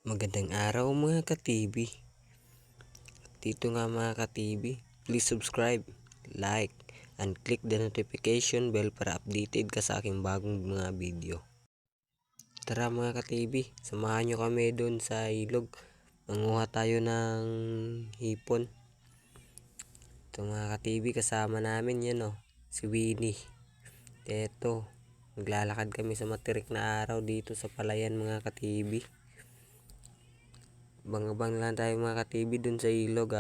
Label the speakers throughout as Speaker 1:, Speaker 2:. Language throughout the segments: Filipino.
Speaker 1: Magandang araw mga ka-TV. Dito nga mga ka-TV, please subscribe, like, and click the notification bell para updated ka sa aking bagong mga video. Tara mga ka-TV, samahan nyo kami doon sa ilog. Manguha tayo ng hipon. Ito mga ka-TV, kasama namin yan si Winnie. Ito, maglalakad kami sa matirik na araw dito sa palayan mga ka-TV. Bang-abang lang tayo mga ka-TV dun sa ilog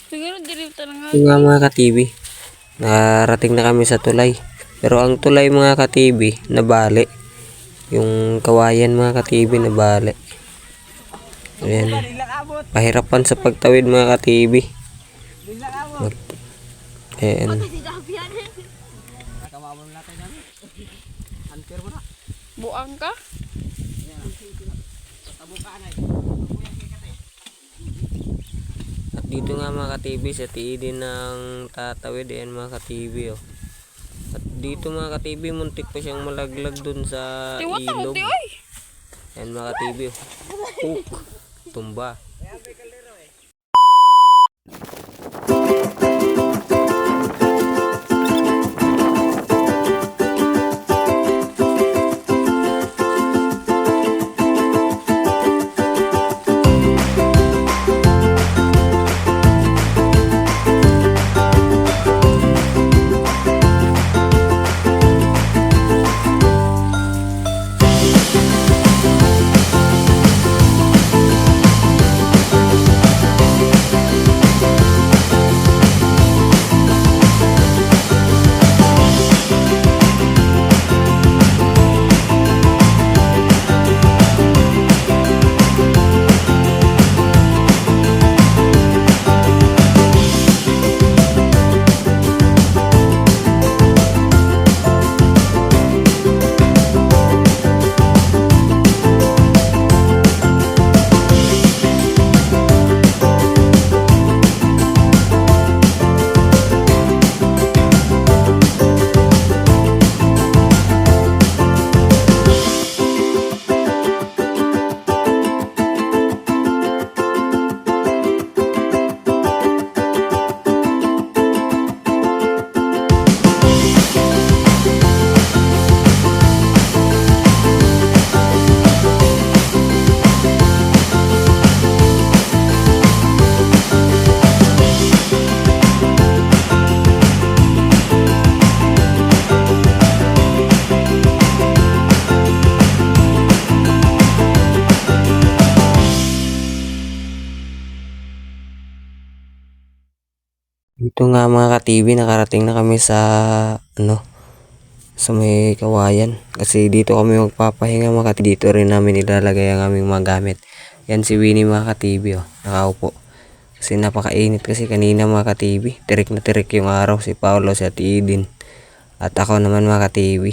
Speaker 2: Siguro dirito na nga.
Speaker 1: Ito nga mga ka-TV, narating na kami sa tulay. Pero ang tulay mga ka-TV, nabali. Yung kawayan mga ka-TV, nabali. Ayan. Pahirapan sa pagtawid mga ka-TV. Ayan.
Speaker 2: Buang ka?
Speaker 1: At dito nga mga ka-TV, sa tiidin ng tatawid, ayan mga ka-TV At dito mga ka-TV, muntik pa siyang malaglag dun sa ilog. Ayan mga ka-TV tumba. Dito nga mga ka-TV, nakarating na kami sa sa may kawayan. Kasi dito kami magpapahinga mga ka-TV. Dito rin namin ilalagay ang aming mga gamit. Yan si Winnie mga ka-TV, oh, nakaupo. Kasi napakainit kasi kanina mga ka-TV. Tirik na tirik yung araw, si Paolo, si Ate Idin. At ako naman mga ka-TV.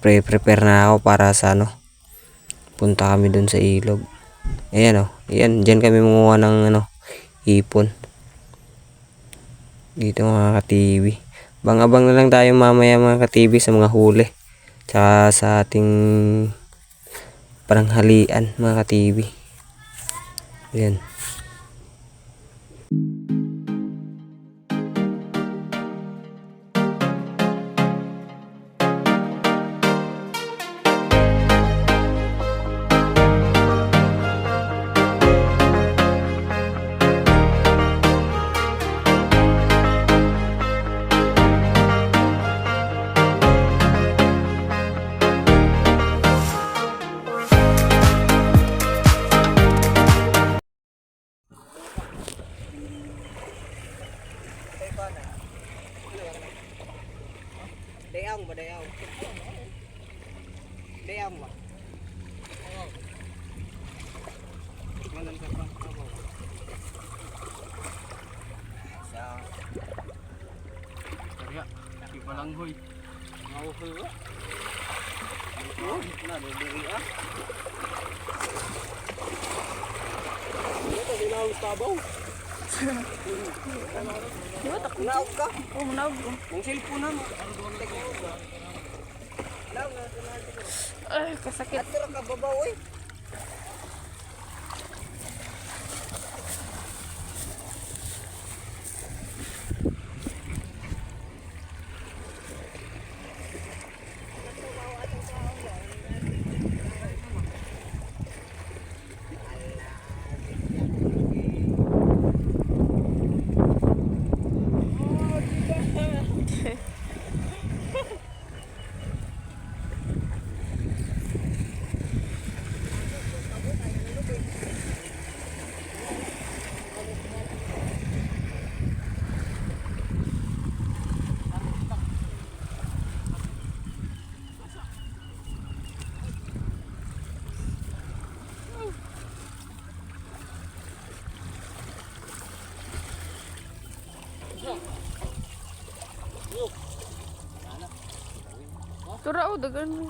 Speaker 1: Prepare na ako para sa punta kami dun sa ilog. Ayan oh, ayan, dyan kami manguha ng hipon. Dito mga ka-TV. Bang-abang na lang tayo mamaya mga ka-TV sa mga huli. Tsaka sa ating paranghalian mga ka-TV. Ayan. Dayaw ba dayaw? Dayaw ba? Manan ka pa. Sa Kaya, di pa lang hoy. Mauhul ba? Oh, na diri ah. Ito dilaw tabaw. Naog ka?
Speaker 2: Oh, manawag ko.
Speaker 1: Ang cellphone na mo.
Speaker 2: Ay, kasakit.
Speaker 1: Ato ka babaw eh.
Speaker 2: Tura, oh, dagan mo.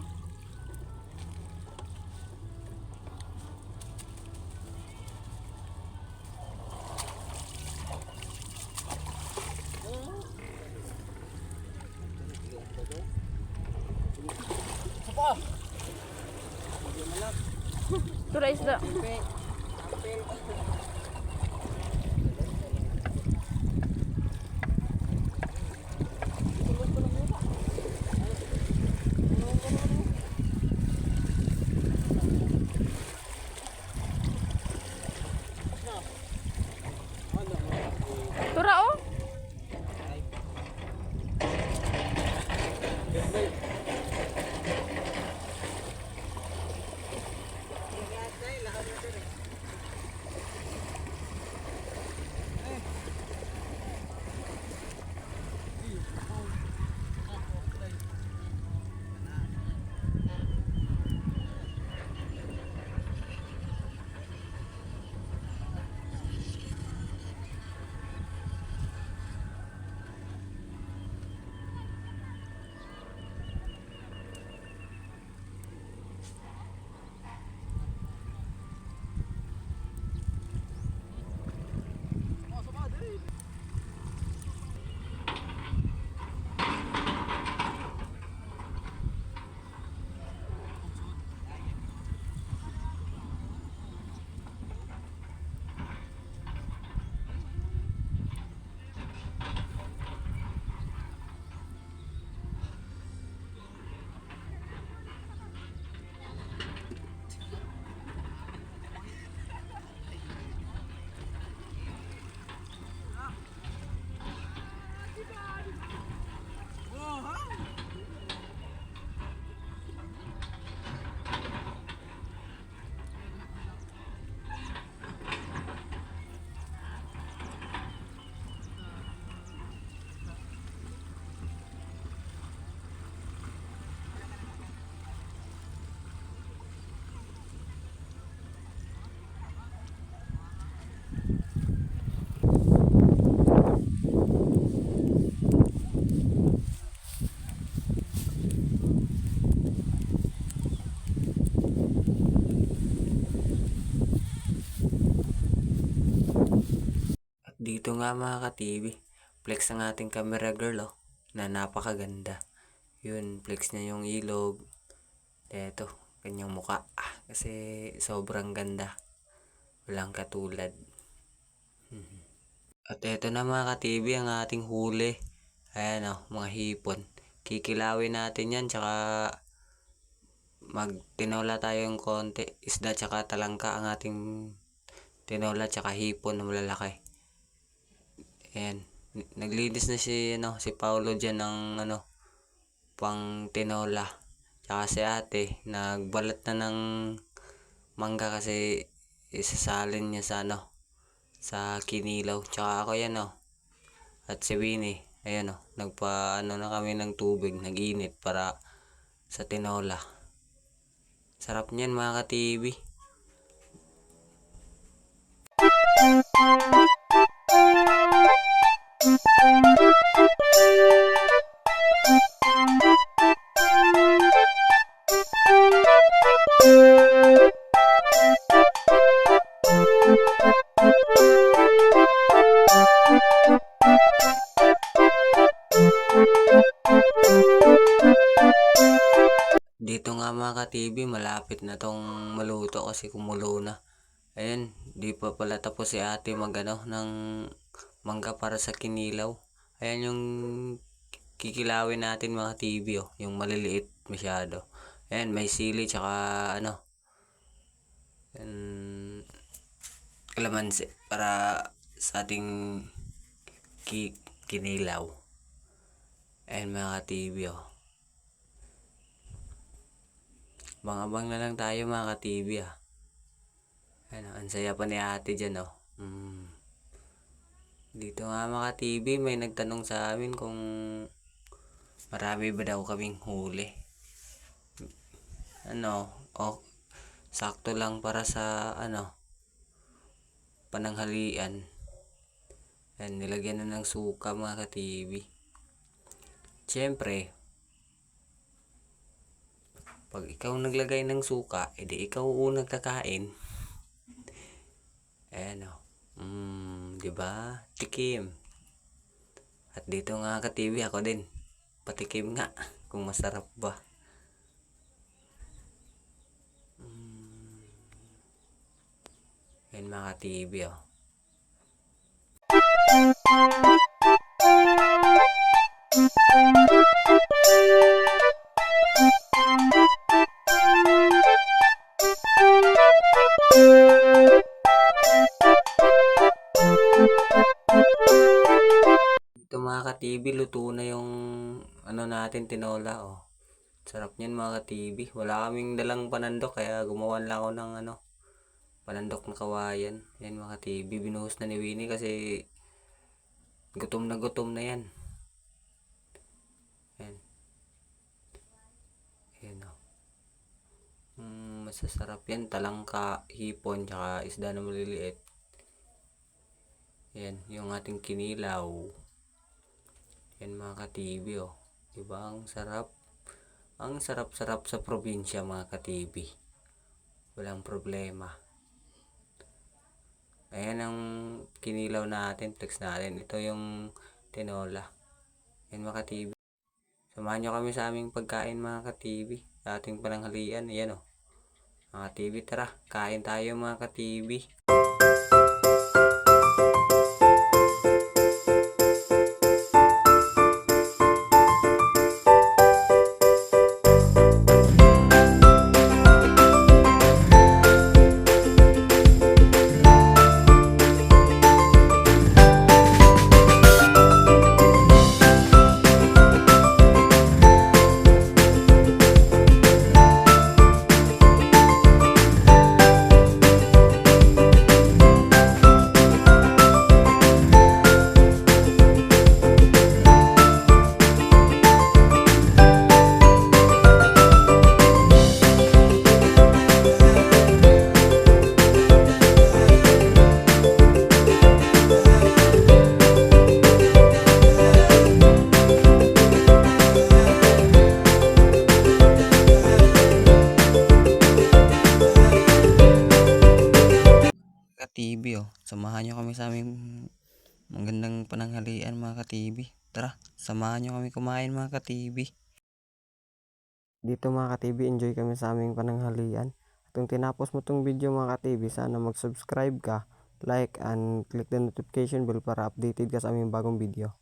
Speaker 2: Tura, isda. Tura, oh.
Speaker 1: Dito nga mga ka-TV, flex ang ating camera girl oh, na napakaganda. Yun, flex niya yung ilog. Eto, kanyang muka. Kasi sobrang ganda. Walang katulad. At eto na mga ka-TV ang ating huli. Ayan oh, mga hipon. Kikilawin natin yan, tsaka magtinola tayong konti. Isda tsaka talangka ang ating tinola tsaka hipon na malalaki. Ayan. Naglinis na si Paulo dyan ng pang tinola. Tsaka si ate, nagbalat na ng mangga kasi isasalin niya sa kinilaw. Tsaka ako yan at si Winnie, ayan nagpa na kami ng tubig, nag-init para sa tinola. Sarap niyan mga ka-TV. Dito nga mga ka-TV, malapit na tong maluto kasi kumulo na. Ayan, di pa pala tapos si ate ng mangga para sa kinilaw. Ayan yung kikilawin natin mga TV yung maliliit masyado. Ayan, may sili tsaka kalamansi para sa ating kinilaw. Ayan mga ka-TV Abang-abang na lang tayo mga ka-TV ang saya pa ni ate dyan Dito nga mga ka-TV, may nagtanong sa amin kung marami ba daw kaming huli. Sakto lang para sa pananghalian. Ayan, nilagyan na ng suka mga ka-TV. Siyempre, pag ikaw naglagay ng suka, edi ikaw unang kakain. Ayan diba? Tikim. At dito nga ka-TV, ako din. Patikim nga kung masarap ba. Ayan mga ka-TV Ito mga ka-TV, luto na yung natin tinola Sarap niyan mga ka-TV. Wala kaming dalang panandok kaya gumawa lang ako ng panandok na kawayan. Yan mga ka-TV, binuhos na ni Winnie kasi gutom na yan. Yan. Yan masasarap yan, talangka, hipon, tsaka isda na maliliit. Yan, yung ating kinilaw. Yan mga ka-TV diba ang sarap? Ang sarap-sarap sa probinsya mga ka-TV. Walang problema. Ayan ang kinilaw natin, flex natin. Ito yung tinola. Yan mga ka-TV. Samahan nyo kami sa aming pagkain mga ka-TV. Sa ating pananghalian. Ayan mga ka-TV, tara. Kain tayo mga ka-TV. TV samahan nyo kami sa aming Magandang pananghalian mga ka-TV. Tara, samahan nyo kami kumain mga ka-TV. Dito mga ka-TV, enjoy kami sa aming pananghalian. At kung tinapos mo tong video mga ka-TV, sana mag-subscribe ka, like, and click the notification bell para updated ka sa aming bagong video.